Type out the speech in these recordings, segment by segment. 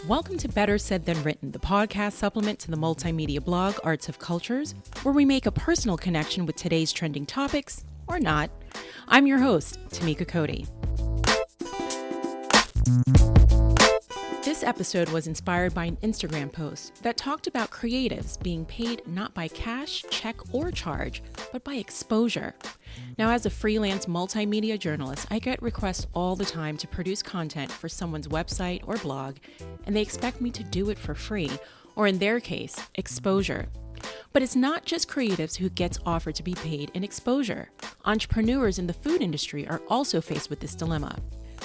Welcome to Better Said Than Written, the podcast supplement to the multimedia blog Arts of Cultures, where we make a personal connection with today's trending topics, or not. I'm your host, Tamika Cody. This episode was inspired by an Instagram post that talked about creatives being paid not by cash, check, or charge, but by exposure. Now, as a freelance multimedia journalist, I get requests all the time to produce content for someone's website or blog, and they expect me to do it for free, or in their case, exposure. But it's not just creatives who gets offered to be paid in exposure. Entrepreneurs in the food industry are also faced with this dilemma.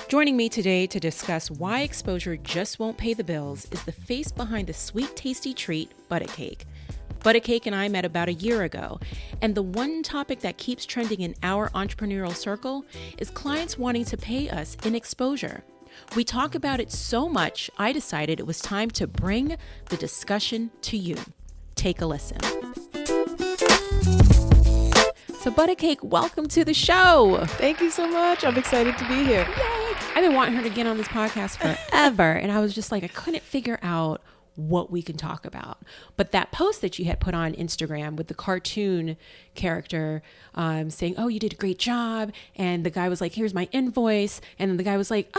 Joining me today to discuss why exposure just won't pay the bills is the face behind the sweet, tasty treat, butter cake. Butter Cake and I met about a year ago, and the one topic that keeps trending in our entrepreneurial circle is clients wanting to pay us in exposure. We talk about it so much, I decided it was time to bring the discussion to you. Take a listen. So Butter Cake, welcome to the show. Thank you so much. I'm excited to be here. Yay! I've been wanting her to get on this podcast forever, and I was just like, I couldn't figure out what we can talk about. But that post that you had put on Instagram with the cartoon character saying, oh, you did a great job. And the guy was like, here's my invoice. And then the guy was like,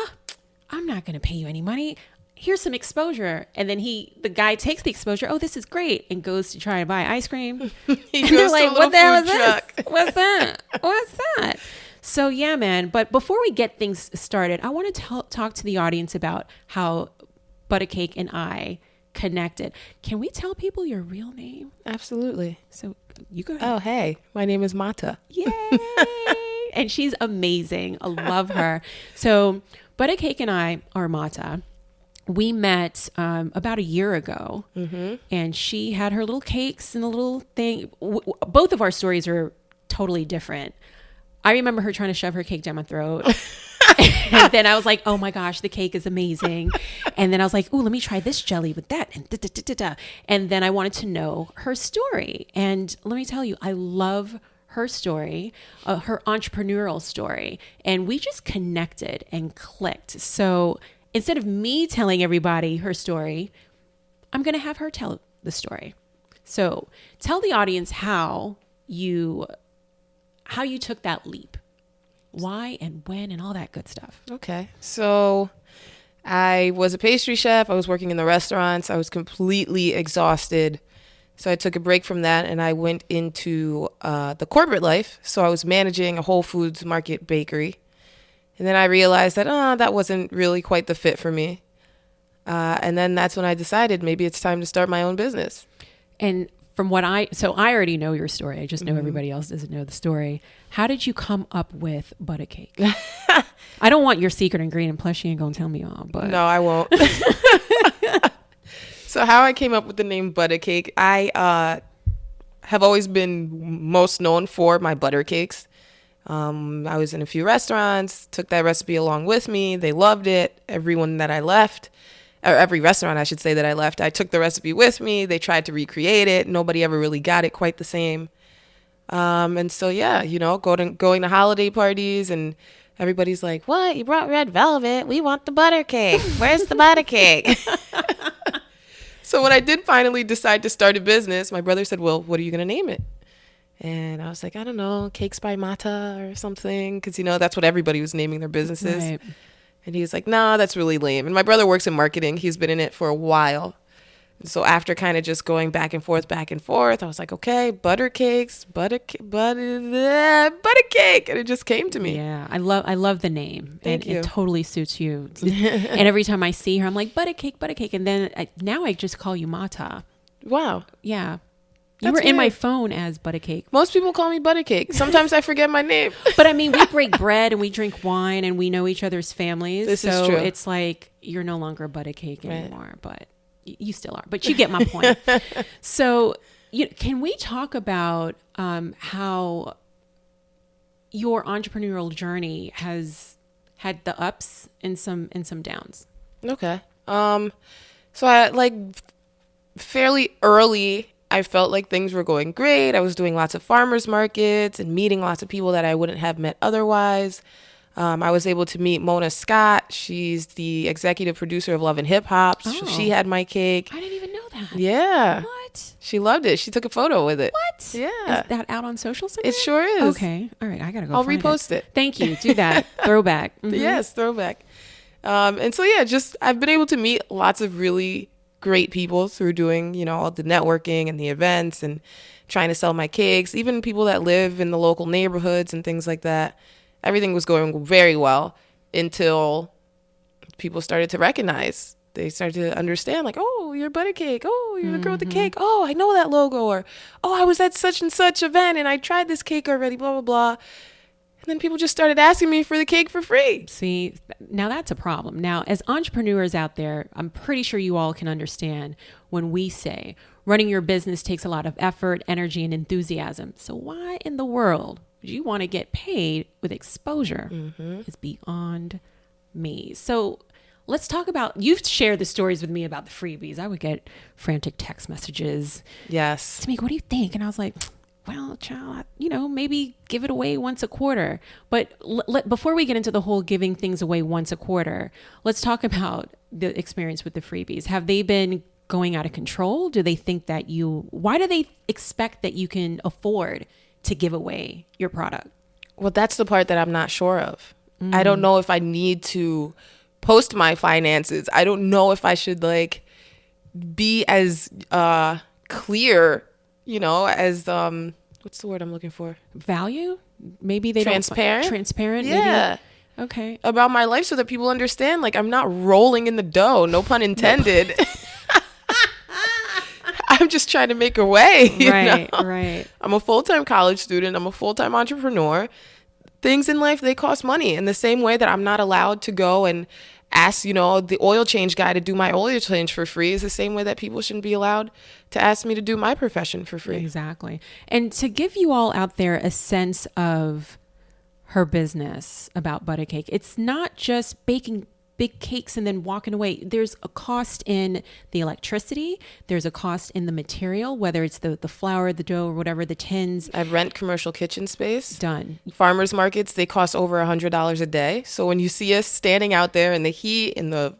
I'm not going to pay you any money. Here's some exposure. And then the guy takes the exposure. Oh, this is great. And goes to try and buy ice cream. And they're like, what the hell is this? What's that? What's that? So yeah, man. But before we get things started, I want to talk to the audience about how Butter Cake and I connected. Can we tell people your real name? Absolutely. So you go ahead. Oh, hey, my name is Mata. Yay! And she's amazing. I love her. So Butter Cake and I are Mata. We met about a year ago, and she had her little cakes and a little thing. Both of our stories are totally different. I remember her trying to shove her cake down my throat. And then I was like, oh my gosh, the cake is amazing. And then I was like, oh, let me try this jelly with that. And And then I wanted to know her story. And let me tell you, I love her story, her entrepreneurial story. And we just connected and clicked. So instead of me telling everybody her story, I'm going to have her tell the story. So tell the audience how you took that leap. Why and when and all that good stuff. Okay. So I was a pastry chef. I was working in the restaurants. I was completely exhausted. So I took a break from that and I went into the corporate life. So I was managing a Whole Foods Market bakery. And then I realized that that wasn't really quite the fit for me. And then that's when I decided maybe it's time to start my own business. And so I already know your story. I just know everybody else doesn't know the story. How did you come up with Butter Cake? I don't want your secret ingredient. Plus, she ain't gonna tell me all. But no, I won't. So how I came up with the name Butter Cake, I have always been most known for my butter cakes. I was in a few restaurants, took that recipe along with me. They loved it. Everyone that I left. Or every restaurant, I should say, that I left, I took the recipe with me. They tried to recreate it. Nobody ever really got it quite the same. And so, yeah, going to holiday parties and everybody's like, what? You brought red velvet? We want the butter cake. Where's the butter cake? So when I did finally decide to start a business, my brother said, well, what are you going to name it? And I was like, I don't know, Cakes by Mata or something. Because, that's what everybody was naming their businesses. Right. And he was like, nah, that's really lame. And my brother works in marketing. He's been in it for a while. And so after kind of just going back and forth, I was like, okay, butter cakes, butter cake. And it just came to me. Yeah, I love the name. Thank you. It totally suits you. And every time I see her, I'm like, butter cake. And then now I just call you Mata. Wow. Yeah. You were in my phone as Butter Cake. Most people call me Butter Cake. Sometimes I forget my name. But I mean, we break bread and we drink wine and we know each other's families. This is true. It's like you're no longer Butter Cake anymore, but you still are. But you get my point. So can we talk about how your entrepreneurial journey has had the ups and some downs? Okay. So I fairly early, I felt like things were going great. I was doing lots of farmers markets and meeting lots of people that I wouldn't have met otherwise. I was able to meet Mona Scott. She's the executive producer of Love and Hip Hop. Oh. She had my cake. I didn't even know that. Yeah. What? She loved it. She took a photo with it. What? Yeah. Is that out on social somewhere? It sure is. Okay. All right. I got to go I'll find repost it. Thank you. Do that. Throwback. Mhm. Yes, throwback. And so, yeah, just I've been able to meet lots of really great people through doing, all the networking and the events and trying to sell my cakes, even people that live in the local neighborhoods and things like that. Everything was going very well until people started to recognize. They started to understand, like, oh, you're butter cake. Oh, you're the girl with the cake. Oh, I know that logo. Or, oh, I was at such and such event and I tried this cake already, blah, blah, blah. And then people just started asking me for the cake for free. See, now that's a problem. Now, as entrepreneurs out there, I'm pretty sure you all can understand when we say running your business takes a lot of effort, energy, and enthusiasm. So why in the world would you want to get paid with exposure? It's beyond me. So let's talk about, you've shared the stories with me about the freebies. I would get frantic text messages. Yes. To me, what do you think? And I was like, well, child, maybe give it away once a quarter. But before we get into the whole giving things away once a quarter, let's talk about the experience with the freebies. Have they been going out of control? Do they think that why do they expect that you can afford to give away your product? Well, that's the part that I'm not sure of. I don't know if I need to post my finances. I don't know if I should be as clear, as what's the word I'm looking for? Value? Maybe they transparent. Transparent. Yeah. Maybe? Okay. About my life so that people understand, I'm not rolling in the dough. No pun intended. I'm just trying to make a way. Right. I'm a full-time college student. I'm a full-time entrepreneur. Things in life, they cost money. In the same way that I'm not allowed to go and ask, the oil change guy to do my oil change for free is the same way that people shouldn't be allowed to ask me to do my profession for free. Exactly. And to give you all out there a sense of her business about butter cake, it's not just baking big cakes and then walking away. There's a cost in the electricity. There's a cost in the material, whether it's the flour, the dough, or whatever, the tins. I rent commercial kitchen space. Done. Farmers markets, they cost over $100 a day. So when you see us standing out there in the heat, in the,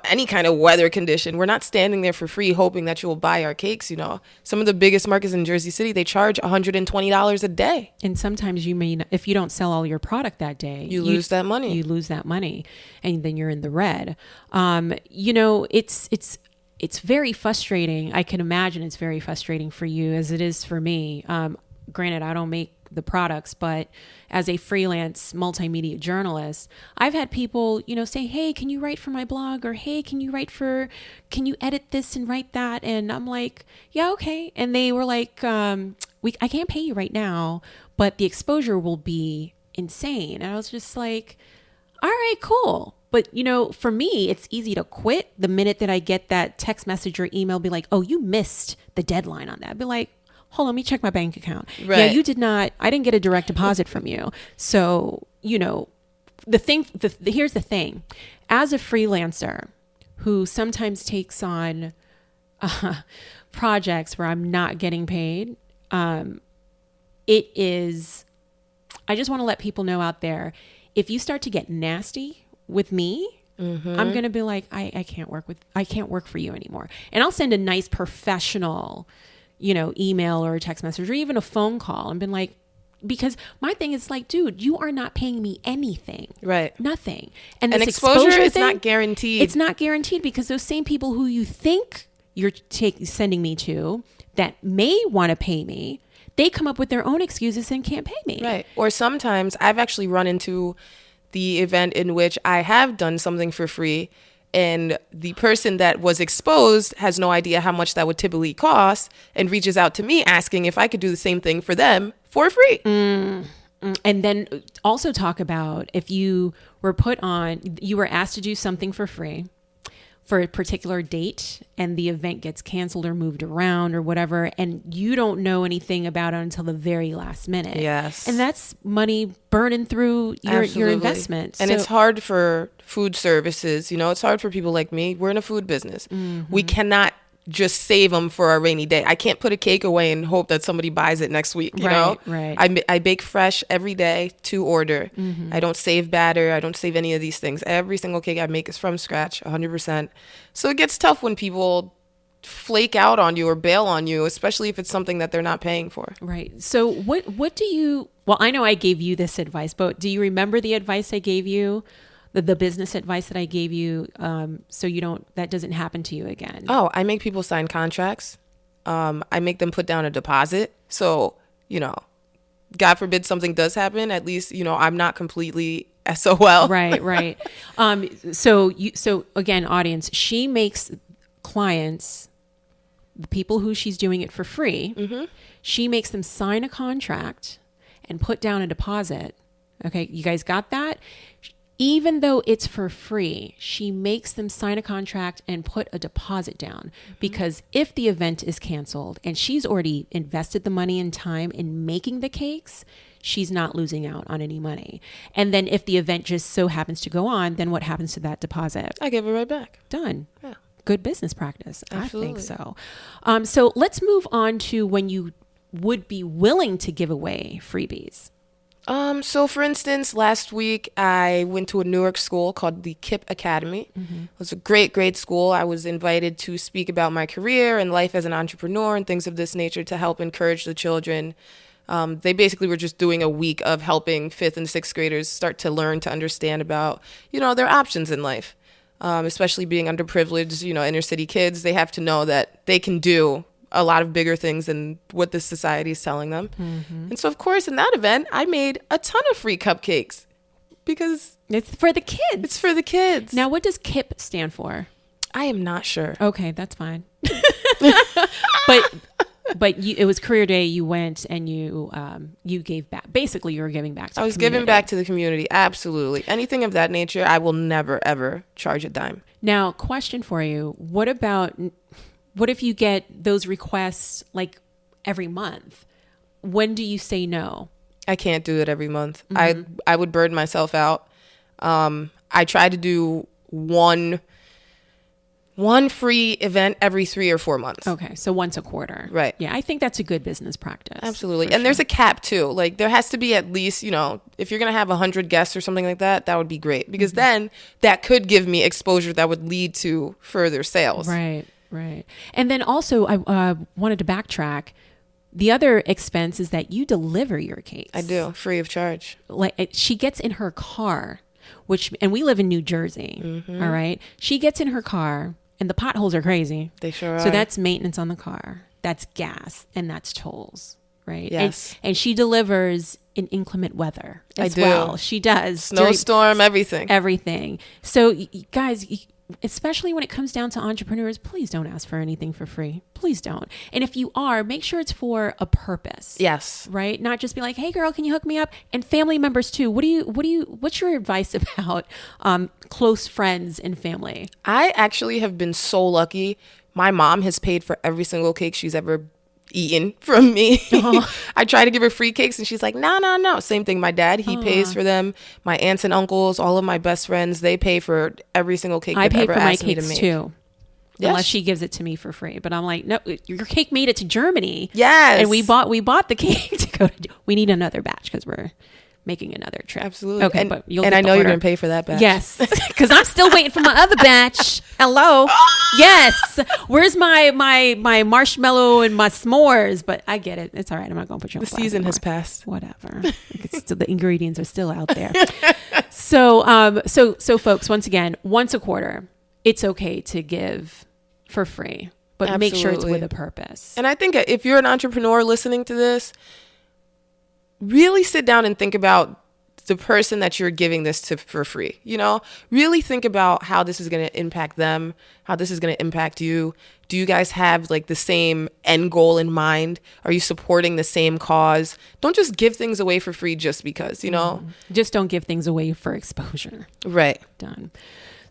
any kind of weather condition, we're not standing there for free hoping that you'll buy our cakes. Some of the biggest markets in Jersey City, they charge $120 a day. And sometimes if you don't sell all your product that day, you lose that money. You lose that money, and then you're in the red. It's very frustrating. I can imagine it's very frustrating for you as it is for me. Granted, I don't make the products, but as a freelance multimedia journalist, I've had people, say, hey, can you write for my blog? Or, hey, can you edit this and write that? And I'm like, yeah, okay. And they were like, I can't pay you right now, but the exposure will be insane. And I was just like, all right, cool. But, for me, it's easy to quit the minute that I get that text message or email, be like, oh, you missed the deadline on that. I'd be like, hold on, let me check my bank account. Right. Yeah, you did not, I didn't get a direct deposit from you. So, here's the thing. As a freelancer who sometimes takes on projects where I'm not getting paid, I just want to let people know out there, if you start to get nasty with me, I'm going to be like, I can't work for you anymore. And I'll send a nice professional email or a text message or even a phone call and been like, because my thing is like, dude, you are not paying me anything. Right. Nothing. And this this exposure is thing, not guaranteed. It's not guaranteed because those same people who you think you're sending me to that may want to pay me, they come up with their own excuses and can't pay me. Right. Or sometimes I've actually run into the event in which I have done something for free and the person that was exposed has no idea how much that would typically cost and reaches out to me asking if I could do the same thing for them for free. And then also talk about if you were you were asked to do something for free for a particular date and the event gets canceled or moved around or whatever, and you don't know anything about it until the very last minute. Yes. And that's money burning through your investment. And it's hard for food services. It's hard for people like me. We're in a food business. We cannot just save them for a rainy day. I can't put a cake away and hope that somebody buys it next week, you know? Right. I bake fresh every day to order. I don't save batter. I don't save any of these things. Every single cake I make is from scratch, 100%. So it gets tough when people flake out on you or bail on you, especially if it's something that they're not paying for. Right. So what do you, well, I know I gave you this advice, but do you remember the advice I gave you? The business advice that I gave you, so that doesn't happen to you again? Oh, I make people sign contracts. I make them put down a deposit. So, God forbid something does happen, at least, I'm not completely SOL. Right. So again, audience, she makes clients, the people who she's doing it for free, she makes them sign a contract and put down a deposit. Okay, you guys got that? Even though it's for free, she makes them sign a contract and put a deposit down, because if the event is canceled and she's already invested the money and time in making the cakes, she's not losing out on any money. And then if the event just so happens to go on, then what happens to that deposit? I give it right back. Done. Yeah. Good business practice. Absolutely. I think so. So let's move on to when you would be willing to give away freebies. So for instance, last week I went to a Newark school called the KIP Academy. It was a great school. I was invited to speak about my career and life as an entrepreneur and things of this nature to help encourage the children. They basically were just doing a week of helping 5th and 6th graders start to learn to understand about, their options in life, especially being underprivileged, inner city kids. They have to know that they can do a lot of bigger things than what the society is telling them. And so, of course, in that event, I made a ton of free cupcakes because it's for the kids. It's for the kids. Now, what does KIP stand for? I am not sure. Okay, that's fine. But it was career day. You went and you gave back. Basically, you were giving back to the community. Giving back to the community. Absolutely. Anything of that nature, I will never, ever charge a dime. Now, question for you. What if you get those requests like every month? When do you say no? I can't do it every month. I would burn myself out. I try to do one free event every 3 or 4 months. Okay, so once a quarter. Right. Yeah, I think that's a good business practice. Absolutely. And there's a cap too. Like there has to be at least, if you're going to have 100 guests or something like that, that would be great. Because then that could give me exposure that would lead to further sales. Right. And then also I wanted to backtrack. The other expense is that you deliver your cakes. I do, free of charge. Like she gets in her car, and we live in New Jersey. All right. She gets in her car and the potholes are crazy. They sure are. So that's maintenance on the car. That's gas and that's tolls. Right. Yes. And she delivers in inclement weather as I do. well. She does. Snowstorm, everything. Everything. So guys, especially when it comes down to entrepreneurs, please don't ask for anything for free. Please don't. And if you are, make sure it's for a purpose. Yes. Right? Not just be like, hey girl, can you hook me up? And family members too. What's your advice about close friends and family? I actually have been so lucky. My mom has paid for every single cake she's ever eaten from me. I try to give her free cakes and she's like, no. Same thing. My dad, he pays for them. My aunts and uncles, all of my best friends, they pay for every single cake they've ever asked me to make. I pay for my cakes too. Yes. Unless she gives it to me for free. But I'm like, no, your cake made it to Germany. Yes. And we bought the cake to go to, we need another batch because we're making another trip. Absolutely. Okay, and, but you'll and get I the know you're order. going to pay for that batch. Yes, because I'm still waiting for my other batch. Hello. Yes. Where's my marshmallow and my s'mores? But I get it. It's all right. I'm not going to put you on The season has anymore. passed. Whatever. The ingredients are still out there. So folks, once again, once a quarter, it's okay to give for free, but make sure it's with a purpose. And I think if you're an entrepreneur listening to this, really sit down and think about the person that you're giving this to for free. Really think about how this is going to impact them, how this is going to impact you. Do you guys have like the same end goal in mind? Are you supporting the same cause? Don't just give things away for free just because, Just don't give things away for exposure. Right. Done.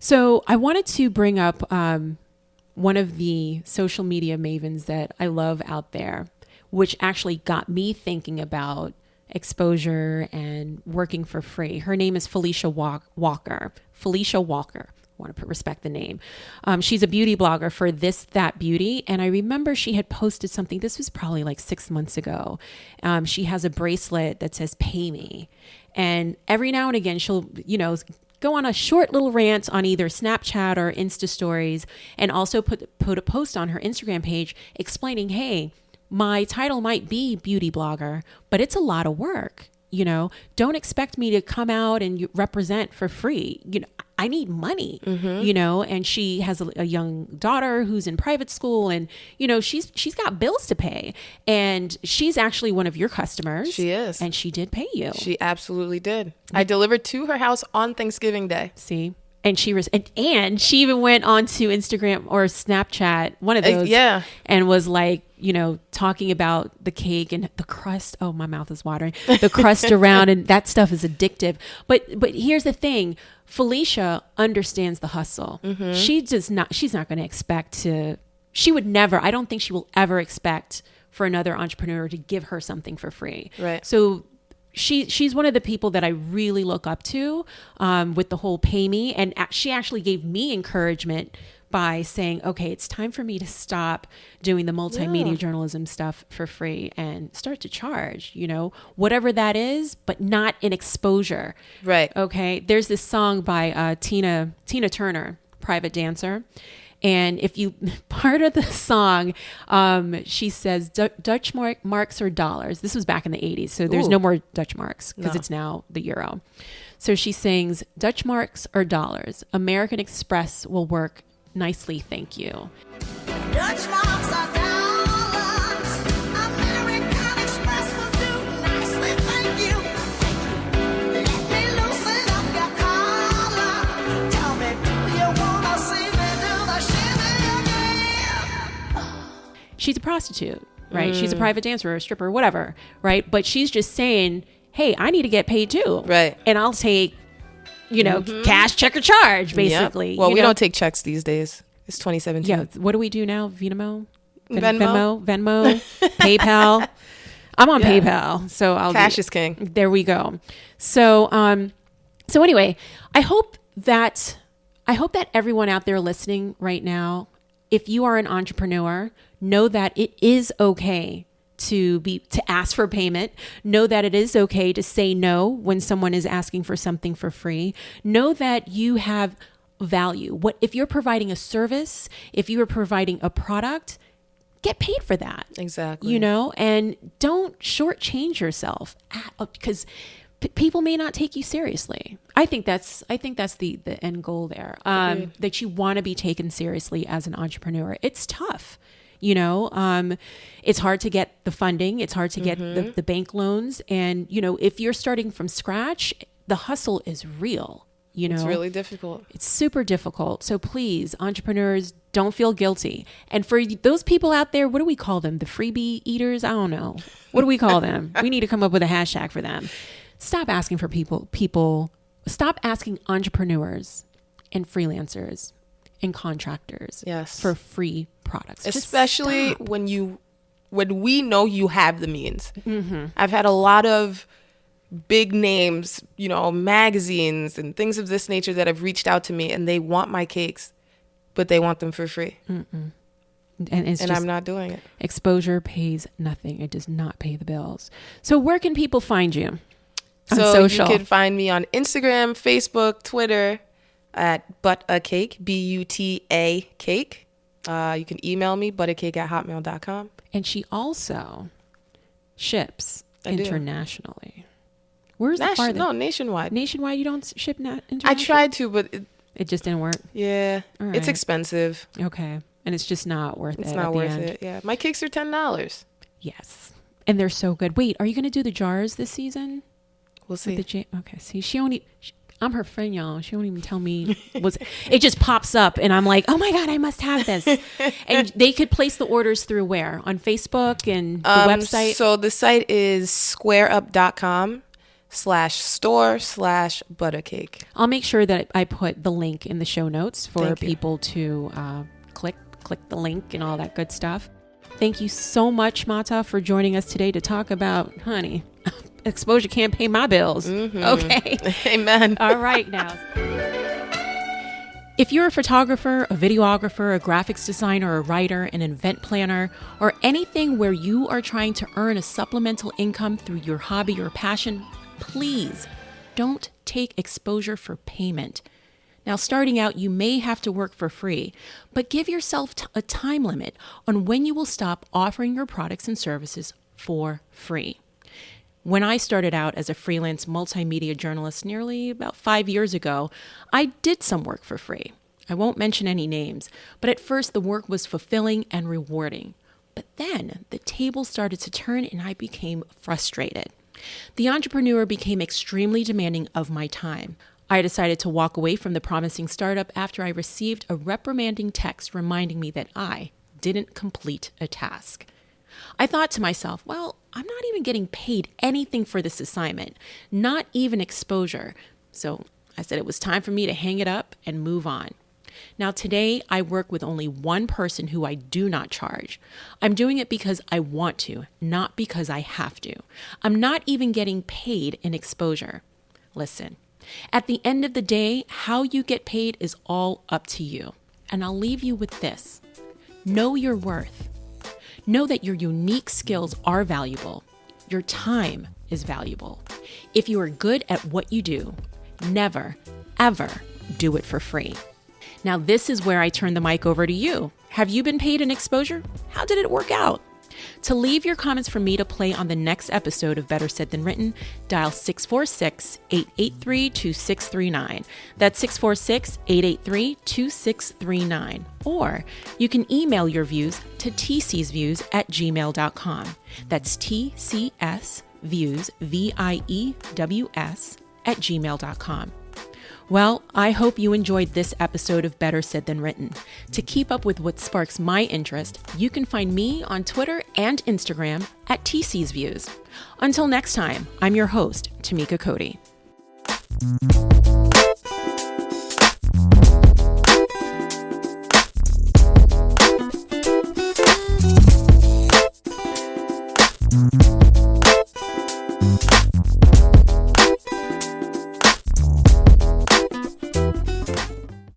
So I wanted to bring up one of the social media mavens that I love out there, which actually got me thinking about exposure and working for free. Her name is Felicia Walker. Felicia Walker. want to respect the name. She's a beauty blogger for This That Beauty, and I remember she had posted something. This was probably like 6 months ago. She has a bracelet that says "Pay Me," and every now and again she'll, go on a short little rant on either Snapchat or Insta stories, and also put a post on her Instagram page explaining, hey, my title might be beauty blogger, but it's a lot of work. Don't expect me to come out and represent for free. I need money, and she has a young daughter who's in private school, and, she's got bills to pay, and she's actually one of your customers. She is. And she did pay you. She absolutely did. I delivered to her house on Thanksgiving Day. See? And she and she even went onto Instagram or Snapchat, one of those, and was like, talking about the cake and the crust. Oh, my mouth is watering. The crust around, and that stuff is addictive. But here's the thing: Felicia understands the hustle. She does not. She's not going to expect to. She would never. I don't think she will ever expect for another entrepreneur to give her something for free. Right. So she's one of the people that I really look up to with the whole pay me. And she actually gave me encouragement by saying, okay, it's time for me to stop doing the multimedia journalism stuff for free and start to charge, whatever that is, but not in exposure. Right. Okay. There's this song by Tina Turner, Private Dancer. And if you, part of the song, she says, Dutch marks or dollars. This was back in the 80s. So there's no more Dutch marks because it's now the euro. So she sings, Dutch marks or dollars. American Express will work nicely. Thank you. Dutch marks are dollars. American Express will do nicely. Thank you. Let me loosen up your collar. Tell me, do you want to see me do the shimmy again? She's a prostitute, right? She's a private dancer or a stripper or whatever, right? But she's just saying, hey, I need to get paid too. Right. And I'll take, cash, check, or charge, basically. Yep. Well, we don't take checks these days. It's 2017. Yeah. What do we do now? Venmo, Venmo, PayPal. I'm on PayPal, so I'll cash is king. There we go. So, so anyway, I hope that everyone out there listening right now, if you are an entrepreneur, know that it is okay to ask for payment. Know that it is okay to say no when someone is asking for something for free. Know that you have value. If you're providing a service, if you are providing a product, get paid for that. Exactly. And don't shortchange yourself because people may not take you seriously. I think that's the end goal there. That you want to be taken seriously as an entrepreneur. It's tough. It's hard to get the funding. It's hard to get the bank loans. And, if you're starting from scratch, the hustle is real. It's really difficult. It's super difficult. So please, entrepreneurs, don't feel guilty. And for those people out there, what do we call them? The freebie eaters? I don't know. What do we call them? We need to come up with a hashtag for them. Stop asking for people. Stop asking entrepreneurs and freelancers and contractors for free products. Especially when we know you have the means. I've had a lot of big names, magazines and things of this nature that have reached out to me, and they want my cakes, but they want them for free. And I'm not doing it. Exposure pays nothing. It does not pay the bills. So where can people find you on so social? You can find me on Instagram, Facebook, Twitter at But-A-Cake, B-U-T-A cake. You can email me, buttercake@hotmail.com. And she also ships I do. internationally. Where's the farthest? No, nationwide. Nationwide, you don't ship internationally? I tried to, but it just didn't work. Yeah, All right. It's expensive. Okay, and it's just not worth it. It's not worth it. Yeah, my cakes are $10. Yes, and they're so good. Wait, are you going to do the jars this season? We'll see. Okay, see, I'm her friend, y'all. She won't even tell me. It just pops up, and I'm like, oh my God, I must have this. And they could place the orders through where? On Facebook and the website? So the site is squareup.com/store/buttercake. I'll make sure that I put the link in the show notes for people to click the link and all that good stuff. Thank you so much, Mata, for joining us today to talk about, honey, exposure can't pay my bills. Okay. Amen. All right now. If you're a photographer, a videographer, a graphics designer, a writer, an event planner, or anything where you are trying to earn a supplemental income through your hobby or passion, please don't take exposure for payment. Now, starting out, you may have to work for free, but give yourself a time limit on when you will stop offering your products and services for free. When I started out as a freelance multimedia journalist nearly about 5 years ago, I did some work for free. I won't mention any names, but at first the work was fulfilling and rewarding. But then the tables started to turn and I became frustrated. The entrepreneur became extremely demanding of my time. I decided to walk away from the promising startup after I received a reprimanding text reminding me that I didn't complete a task. I thought to myself, well, I'm not even getting paid anything for this assignment, not even exposure. So I said it was time for me to hang it up and move on. Now today, I work with only one person who I do not charge. I'm doing it because I want to, not because I have to. I'm not even getting paid in exposure. Listen, at the end of the day, how you get paid is all up to you. And I'll leave you with this. Know your worth. Know that your unique skills are valuable. Your time is valuable. If you are good at what you do, never, ever do it for free. Now, this is where I turn the mic over to you. Have you been paid in exposure? How did it work out? To leave your comments for me to play on the next episode of Better Said Than Written, dial 646-883-2639. That's 646-883-2639. Or you can email your views to tcsviews@gmail.com. That's tcsviews, VIEWS, @gmail.com. Well, I hope you enjoyed this episode of Better Said Than Written. To keep up with what sparks my interest, you can find me on Twitter and Instagram at TCsViews. Until next time, I'm your host, Tamika Cody.